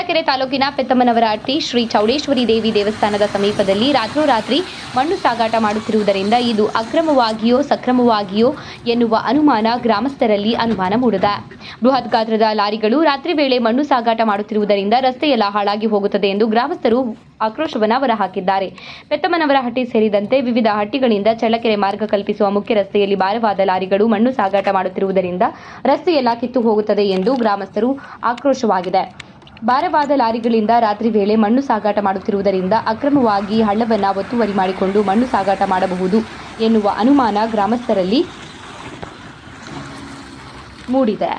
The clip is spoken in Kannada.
ಚಳ್ಳಕೆರೆ ತಾಲೂಕಿನ ಪೆತ್ತಮ್ಮನವರಹಟ್ಟಿ ಶ್ರೀ ಚೌಡೇಶ್ವರಿ ದೇವಿ ದೇವಸ್ಥಾನದ ಸಮೀಪದಲ್ಲಿ ರಾತ್ರೋರಾತ್ರಿ ಮಣ್ಣು ಸಾಗಾಟ ಮಾಡುತ್ತಿರುವುದರಿಂದ ಇದು ಅಕ್ರಮವಾಗಿಯೋ ಸಕ್ರಮವಾಗಿಯೋ ಎನ್ನುವ ಅನುಮಾನ ಗ್ರಾಮಸ್ಥರಲ್ಲಿ ಅನುಮಾನ ಮೂಡಿದೆ. ಬೃಹತ್ ಗಾತ್ರದ ಲಾರಿಗಳು ರಾತ್ರಿ ವೇಳೆ ಮಣ್ಣು ಸಾಗಾಟ ಮಾಡುತ್ತಿರುವುದರಿಂದ ರಸ್ತೆಯೆಲ್ಲ ಹಾಳಾಗಿ ಹೋಗುತ್ತದೆ ಎಂದು ಗ್ರಾಮಸ್ಥರು ಆಕ್ರೋಶವನ್ನು ಹೊರಹಾಕಿದ್ದಾರೆ. ಪೆತ್ತಮ್ಮನವರಹಟ್ಟಿ ಸೇರಿದಂತೆ ವಿವಿಧ ಹಟ್ಟಿಗಳಿಂದ ಚಳ್ಳಕೆರೆ ಮಾರ್ಗ ಕಲ್ಪಿಸುವ ಮುಖ್ಯ ರಸ್ತೆಯಲ್ಲಿ ಭಾರವಾದ ಲಾರಿಗಳು ಮಣ್ಣು ಸಾಗಾಟ ಮಾಡುತ್ತಿರುವುದರಿಂದ ರಸ್ತೆಯೆಲ್ಲ ಕಿತ್ತು ಹೋಗುತ್ತದೆ ಎಂದು ಗ್ರಾಮಸ್ಥರು ಆಕ್ರೋಶವಾಗಿದೆ. ಭಾರವಾದ ಲಾರಿಗಳಿಂದ ರಾತ್ರಿ ವೇಳೆ ಮಣ್ಣು ಸಾಗಾಟ ಮಾಡುತ್ತಿರುವುದರಿಂದ ಅಕ್ರಮವಾಗಿ ಹಳ್ಳವನ್ನು ಒತ್ತುವರಿ ಮಾಡಿಕೊಂಡು ಮಣ್ಣು ಸಾಗಾಟ ಮಾಡಬಹುದು ಎನ್ನುವ ಅನುಮಾನ ಗ್ರಾಮಸ್ಥರಲ್ಲಿ ಮೂಡಿದೆ.